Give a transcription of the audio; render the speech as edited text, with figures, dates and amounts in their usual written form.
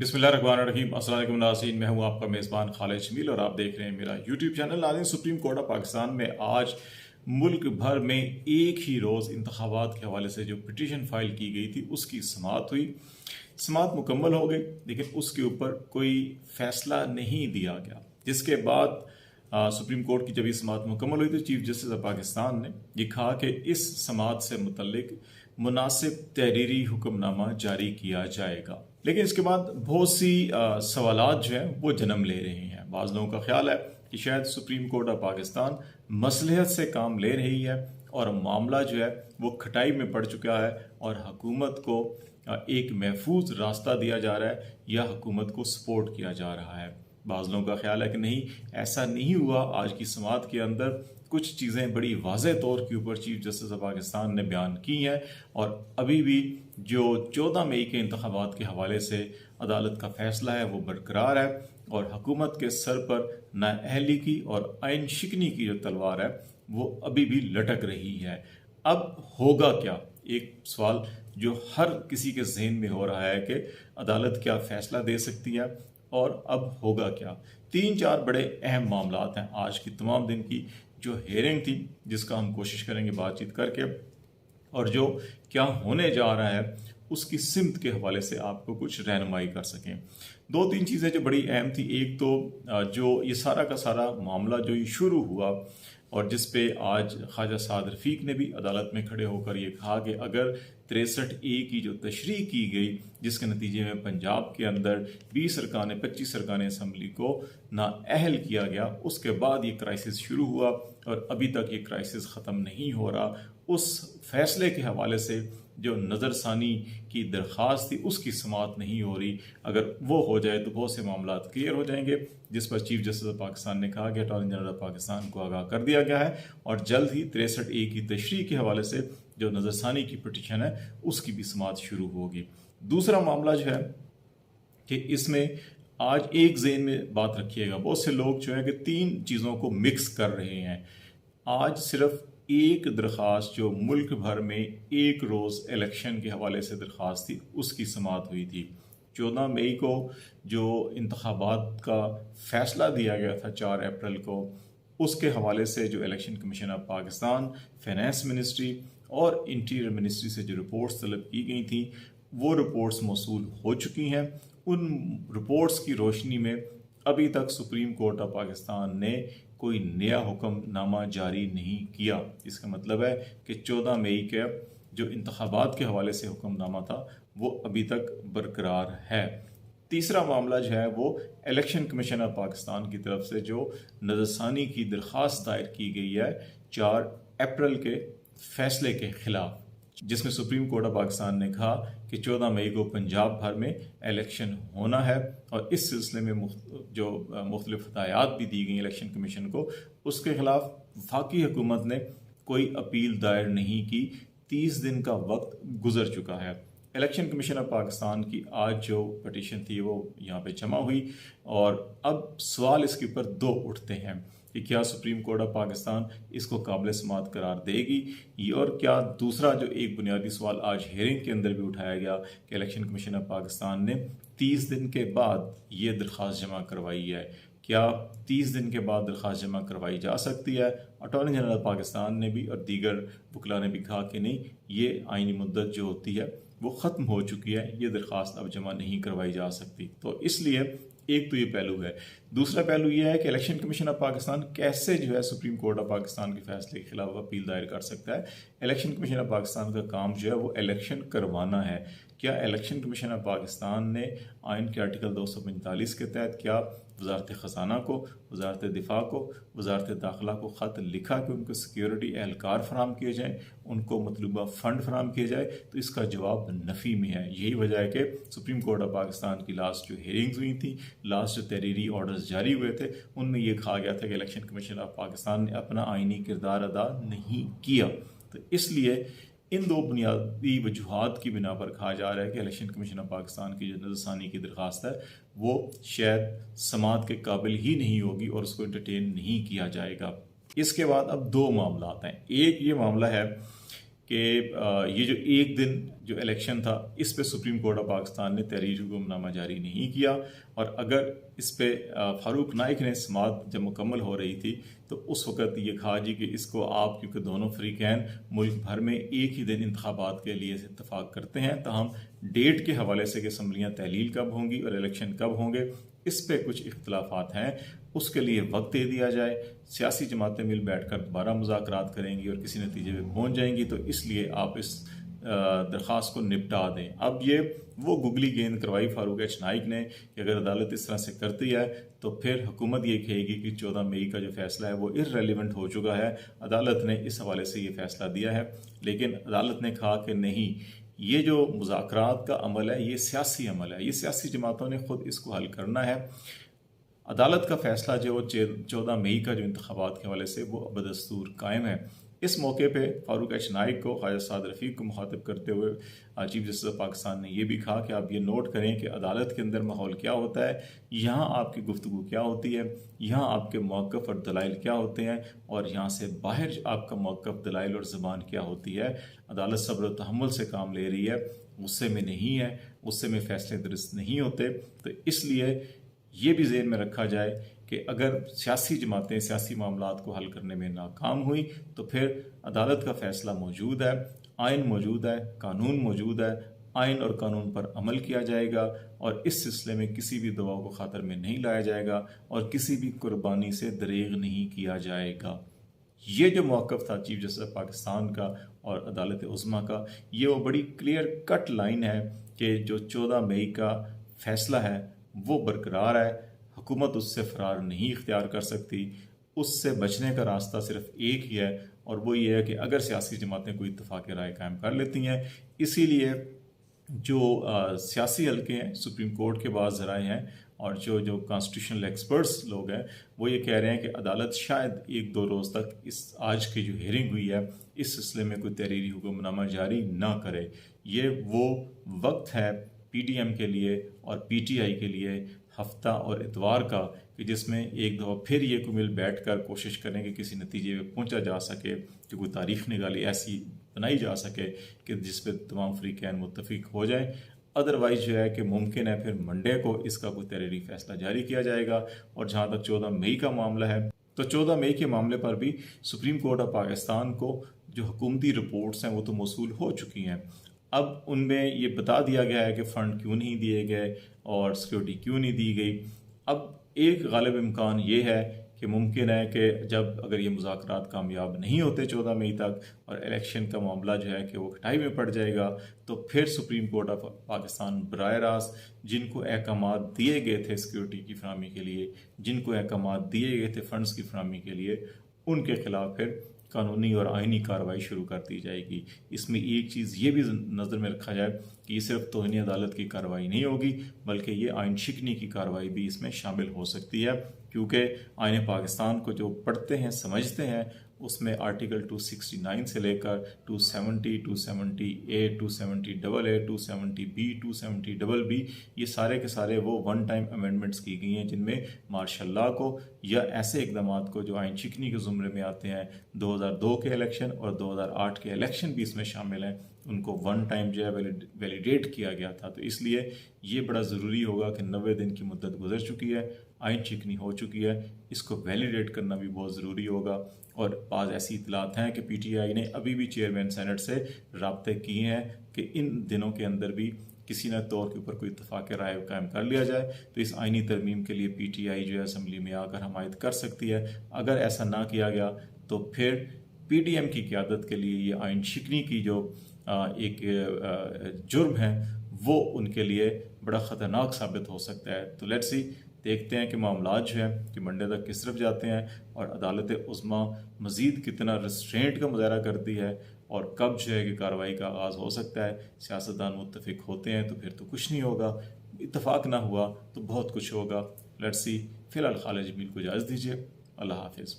बिस्मिल्लाहिर्रहमानिर्रहीम। अस्सलाम वालेकुम नाज़रीन, मैं हूं आपका मेज़बान खालिद शमील और आप देख रहे हैं मेरा यूट्यूब चैनल। नाज़रीन, सुप्रीम कोर्ट ऑफ पाकिस्तान में आज मुल्क भर में एक ही रोज़ इंतखाबात के हवाले से जो पिटीशन फाइल की गई थी उसकी समाअत हुई। समाअत मुकम्मल हो गई, लेकिन उसके ऊपर कोई फैसला नहीं दिया गया, जिसके बाद सुप्रीम कोर्ट की जब ये समाअत मुकम्मल हुई तो चीफ जस्टिस ऑफ पाकिस्तान ने ये कहा कि इस समाअत से मुतल्लिक मुनासिब तहरीरी हुक्मनामा जारी किया जाएगा। लेकिन इसके बाद बहुत सी सवालात जो हैं वो जन्म ले रहे हैं। बाज़ लोगों का ख्याल है कि शायद सुप्रीम कोर्ट ऑफ पाकिस्तान मसलहत से काम ले रही है और मामला जो है वो खटाई में पड़ चुका है और हुकूमत को एक महफूज रास्ता दिया जा रहा है या हुकूमत को सपोर्ट किया जा रहा है। बाज़ लोगों का ख्याल है कि नहीं, ऐसा नहीं हुआ। आज की समाअत के अंदर कुछ चीज़ें बड़ी वाज़ेह तौर के ऊपर चीफ जस्टिस ऑफ पाकिस्तान ने बयान की हैं और अभी भी जो 14 मई के इंतखाबात के हवाले से अदालत का फैसला है वो बरकरार है और हुकूमत के सर पर नाअहली की और आइन शिकनी की जो तलवार है वो अभी भी लटक रही है। अब होगा क्या? एक सवाल जो हर किसी के जहन में हो रहा है कि अदालत क्या फैसला दे सकती है और अब होगा क्या। 3-4 बड़े अहम मामलात हैं आज की तमाम दिन की जो हेयरिंग थी, जिसका हम कोशिश करेंगे बातचीत करके और जो क्या होने जा रहा है उसकी सिमत के हवाले से आपको कुछ रहनुमाई कर सकें। 2-3 चीज़ें जो बड़ी अहम थी, एक तो जो ये सारा का सारा मामला जो ये शुरू हुआ और जिस पे आज ख्वाजा साद रफ़ीक ने भी अदालत में खड़े होकर ये कहा कि अगर 63A की जो तशरीह की गई, जिसके नतीजे में पंजाब के अंदर 20 अरकान 25 अरकान असम्बली को नाअहल किया गया, उसके बाद ये क्राइसिस शुरू हुआ और अभी तक ये क्राइसिस ख़त्म नहीं हो रहा। उस फैसले के हवाले से जो नज़रसानी की दरख्वास्त थी उसकी समाअत नहीं हो रही। अगर वो हो जाए तो बहुत से मामला क्लियर हो जाएंगे, जिस पर चीफ जस्टिस ऑफ पाकिस्तान ने कहा कि अटॉर्नी जनरल ऑफ पाकिस्तान को आगाह कर दिया गया है और जल्द ही 63A की तशरीह के हवाले से जो नज़रसानी की पिटीशन है उसकी भी समाअत शुरू होगी। दूसरा मामला जो है कि इसमें आज एक ज़हन में बात रखिएगा, बहुत से लोग जो है कि 3 चीज़ों को मिक्स कर रहे हैं। आज सिर्फ एक दरख्वास्त जो मुल्क भर में एक रोज़ इलेक्शन के हवाले से दरख्वास्त थी उसकी समाअत हुई थी। 14 मई को जो इंतखाबात का फैसला दिया गया था 4 अप्रैल को, उसके हवाले से जो election commission of Pakistan, finance ministry और इंटीरियर मिनिस्ट्री से जो रिपोर्ट्स तलब की गई थी वो रिपोर्ट्स मौसूल हो चुकी हैं। उन रिपोर्ट्स की रोशनी में अभी तक सुप्रीम कोर्ट ऑफ पाकिस्तान ने कोई नया हुक्मनामा जारी नहीं किया। इसका मतलब है कि 14 मई के जो इंतखाबात के हवाले से हुक्मनामा था वो अभी तक बरकरार है। तीसरा मामला जो है वो इलेक्शन कमीशन ऑफ पाकिस्तान की तरफ से जो नज़रसानी की दरख्वास्त दायर की गई है 4 अप्रैल के फैसले के खिलाफ, जिसमें सुप्रीम कोर्ट ऑफ पाकिस्तान ने कहा कि 14 मई को पंजाब भर में इलेक्शन होना है और इस सिलसिले में जो मुख्तलिफ हदायत भी दी गई इलेक्शन कमीशन को, उसके खिलाफ वफाकी हुकूमत ने कोई अपील दायर नहीं की। 30 दिन का वक्त गुजर चुका है। इलेक्शन कमीशन ऑफ पाकिस्तान की आज जो पिटीशन थी वो यहाँ पे जमा हुई और अब सवाल इसके ऊपर 2 उठते हैं कि क्या सुप्रीम कोर्ट ऑफ पाकिस्तान इसको काबिल समाअत करार देगी, और क्या दूसरा जो एक बुनियादी सवाल आज हेयरिंग के अंदर भी उठाया गया कि इलेक्शन कमीशन ऑफ पाकिस्तान ने 30 दिन के बाद ये दरख्वास्त जमा करवाई है, क्या 30 दिन के बाद दरख्वास्त जमा करवाई जा सकती है? अटॉर्नी जनरल पाकिस्तान ने भी और दीगर वकला ने भी कहा कि नहीं, ये आइनी मुद्दत जो होती है वो ख़त्म हो चुकी है, ये दरख्वास्त अब जमा नहीं करवाई जा सकती। तो इसलिए एक तो ये पहलू है। दूसरा पहलू ये है कि इलेक्शन कमीशन ऑफ पाकिस्तान कैसे जो है सुप्रीम कोर्ट ऑफ पाकिस्तान के फैसले के खिलाफ अपील दायर कर सकता है। इलेक्शन कमीशन ऑफ पाकिस्तान का काम जो है वो इलेक्शन करवाना है। क्या इलेक्शन कमीशन ऑफ पाकिस्तान ने आइन के आर्टिकल 245 के तहत क्या वजारत ख़जाना को, वजारत दिफा को, वजारत दाखिला को ख़त लिखा कि उनको सिक्योरिटी एहलकार फराम किए जाएँ, उनको मतलूबा फ़ंड फराम किए जाए? तो इसका जवाब नफ़ी में है। यही वजह है कि सुप्रीम कोर्ट ऑफ पाकिस्तान की लास्ट जो हेयरिंग्स हुई थी, लास्ट जो तहरीरी ऑर्डर्स जारी हुए थे, उनमें यह कहा गया था कि इलेक्शन कमीशन ऑफ पाकिस्तान ने अपना आइनी किरदार अदा नहीं किया। तो इसलिए इन 2 बुनियादी वजूहात की बिना पर कहा जा रहा है कि इलेक्शन कमीशन ऑफ पाकिस्तान की जो नज़रसानी की दरख्वास्त है वो शायद समाअत के काबिल ही नहीं होगी और उसको इंटरटेन नहीं किया जाएगा। इसके बाद अब 2 मामला हैं। एक ये मामला है कि ये जो एक दिन جو الیکشن تھا اس پہ سپریم کورٹ آف پاکستان نے تحریری حکم نامہ جاری نہیں کیا، اور اگر اس پہ فاروق نائک نے سماعت جب مکمل ہو رہی تھی تو اس وقت یہ کہا جی کہ اس کو آپ، کیونکہ دونوں فریقین ملک بھر میں ایک ہی دن انتخابات کے لیے اتفاق کرتے ہیں، تاہم ڈیٹ کے حوالے سے کہ اسمبلیاں تحلیل کب ہوں گی اور الیکشن کب ہوں گے اس پہ کچھ اختلافات ہیں، اس کے لیے وقت دے دیا جائے، سیاسی جماعتیں مل بیٹھ کر دوبارہ مذاکرات کریں گی اور کسی نتیجے پہ پہنچ جائیں گی، تو اس لیے آپ اس درخواست کو نپٹا دیں۔ اب یہ وہ گگلی گیند کروائی فاروق ایچ نائک نے کہ اگر عدالت اس طرح سے کرتی ہے تو پھر حکومت یہ کہے گی کہ 14 مئی کا جو فیصلہ ہے وہ ارریلیونٹ ہو چکا ہے، عدالت نے اس حوالے سے یہ فیصلہ دیا ہے۔ لیکن عدالت نے کہا کہ نہیں، یہ جو مذاکرات کا عمل ہے یہ سیاسی عمل ہے، یہ سیاسی جماعتوں نے خود اس کو حل کرنا ہے۔ عدالت کا فیصلہ جو 14 مئی کا جو انتخابات کے حوالے سے وہ بدستور قائم ہے۔ اس موقع پہ فاروق ایچ نائک کو، خواجہ سعد رفیق کو مخاطب کرتے ہوئے چیف جسٹس آف پاکستان نے یہ بھی کہا کہ آپ یہ نوٹ کریں کہ عدالت کے اندر ماحول کیا ہوتا ہے، یہاں آپ کی گفتگو کیا ہوتی ہے، یہاں آپ کے موقف اور دلائل کیا ہوتے ہیں، اور یہاں سے باہر آپ کا موقف، دلائل اور زبان کیا ہوتی ہے۔ عدالت صبر و تحمل سے کام لے رہی ہے، غصے میں نہیں ہے، غصے میں فیصلے درست نہیں ہوتے۔ تو اس لیے یہ بھی ذہن میں رکھا جائے کہ اگر سیاسی جماعتیں سیاسی معاملات کو حل کرنے میں ناکام ہوئی تو پھر عدالت کا فیصلہ موجود ہے، آئین موجود ہے، قانون موجود ہے، آئین اور قانون پر عمل کیا جائے گا، اور اس سلسلے میں کسی بھی دباؤ کو خاطر میں نہیں لایا جائے گا اور کسی بھی قربانی سے دریغ نہیں کیا جائے گا۔ یہ جو موقف تھا چیف جسٹس آف پاکستان کا اور عدالت عظمیٰ کا، یہ وہ بڑی کلیئر کٹ لائن ہے کہ جو 14 مئی کا فیصلہ ہے وہ برقرار ہے، حکومت اس سے فرار نہیں اختیار کر سکتی، اس سے بچنے کا راستہ صرف ایک ہی ہے، اور وہ یہ ہے کہ اگر سیاسی جماعتیں کوئی اتفاق رائے قائم کر لیتی ہیں۔ اسی لیے جو سیاسی حلقے ہیں، سپریم کورٹ کے بعض ذرائع ہیں اور جو کانسٹیٹیوشنل ایکسپرٹس لوگ ہیں، وہ یہ کہہ رہے ہیں کہ عدالت شاید 1-2 روز تک آج کی جو ہیئرنگ ہوئی ہے اس سلسلے میں کوئی تحریری حکم نامہ جاری نہ کرے۔ یہ وہ وقت ہے پی ڈی ایم کے لیے اور پی ٹی آئی کے لیے ہفتہ اور اتوار کا کہ جس میں ایک دفعہ پھر یہ کو مل بیٹھ کر کوشش کریں کہ کسی نتیجے پہ پہنچا جا سکے، کہ کوئی تاریخ نگالی ایسی بنائی جا سکے کہ جس پہ تمام فریقین متفق ہو جائیں۔ ادروائز جو ہے کہ ممکن ہے پھر منڈے کو اس کا کوئی تحریری فیصلہ جاری کیا جائے گا۔ اور جہاں تک 14 مئی کا معاملہ ہے تو 14 مئی کے معاملے پر بھی سپریم کورٹ آف پاکستان کو جو حکومتی رپورٹس ہیں وہ تو موصول ہو چکی ہیں۔ اب ان میں یہ بتا دیا گیا ہے کہ فنڈ کیوں نہیں دیے گئے اور سیکیورٹی کیوں نہیں دی گئی۔ اب ایک غالب امکان یہ ہے کہ ممکن ہے کہ جب اگر یہ مذاکرات کامیاب نہیں ہوتے 14 مئی تک اور الیکشن کا معاملہ جو ہے کہ وہ کھٹائی میں پڑ جائے گا، تو پھر سپریم کورٹ آف پاکستان براہ راست جن کو احکامات دیے گئے تھے سیکیورٹی کی فراہمی کے لیے، جن کو احکامات دیے گئے تھے فنڈز کی فراہمی کے لیے، ان کے خلاف پھر قانونی اور آئینی کارروائی شروع کر دی جائے گی۔ اس میں ایک چیز یہ بھی نظر میں رکھا جائے کہ یہ صرف توہین عدالت کی کارروائی نہیں ہوگی، بلکہ یہ آئین شکنی کی کارروائی بھی اس میں شامل ہو سکتی ہے، کیونکہ آئین پاکستان کو جو پڑھتے ہیں سمجھتے ہیں اس میں آرٹیکل 269 سے لے کر 270، 278، 270AA، 270B، 270BB، یہ سارے کے سارے وہ ون ٹائم امینڈمنٹس کی گئی ہیں جن میں مارشل لاء کو یا ایسے اقدامات کو جو آئین شکنی کے زمرے میں آتے ہیں، 2002 کے الیکشن اور 2008 کے الیکشن بھی اس میں شامل ہیں، ان کو ون ٹائم جو ہے ویلیڈیٹ کیا گیا تھا۔ تو اس لیے یہ بڑا ضروری ہوگا کہ 90 دن کی مدت گزر چکی ہے، آئین شکنی ہو چکی ہے، اس کو ویلیڈیٹ کرنا بھی بہت ضروری ہوگا۔ اور بعض ایسی اطلاعات ہیں کہ پی ٹی آئی نے ابھی بھی چیئرمین سینٹ سے رابطے کیے ہیں کہ ان دنوں کے اندر بھی کسی نہ طور کے اوپر کوئی اتفاق رائے قائم کر لیا جائے تو اس آئینی ترمیم کے لیے پی ٹی آئی جو ہے اسمبلی میں آ کر حمایت کر سکتی ہے۔ اگر ایسا نہ کیا گیا تو پھر پی ڈی ایم کی قیادت کے لیے یہ آئین شکنی کی جو ایک جرم ہے وہ ان کے لیے بڑا خطرناک ثابت ہو سکتا ہے۔ تو لیٹس سی، دیکھتے ہیں کہ معاملات جو ہے کہ منڈے تک کس طرف جاتے ہیں اور عدالت عظمیٰ مزید کتنا ریسٹرینٹ کا مظاہرہ کرتی ہے اور کب جو ہے کہ کارروائی کا آغاز ہو سکتا ہے۔ سیاستدان متفق ہوتے ہیں تو پھر تو کچھ نہیں ہوگا، اتفاق نہ ہوا تو بہت کچھ ہوگا۔ لیٹس سی، فی الحال خالد جمیل کو اجازت دیجیے، اللہ حافظ۔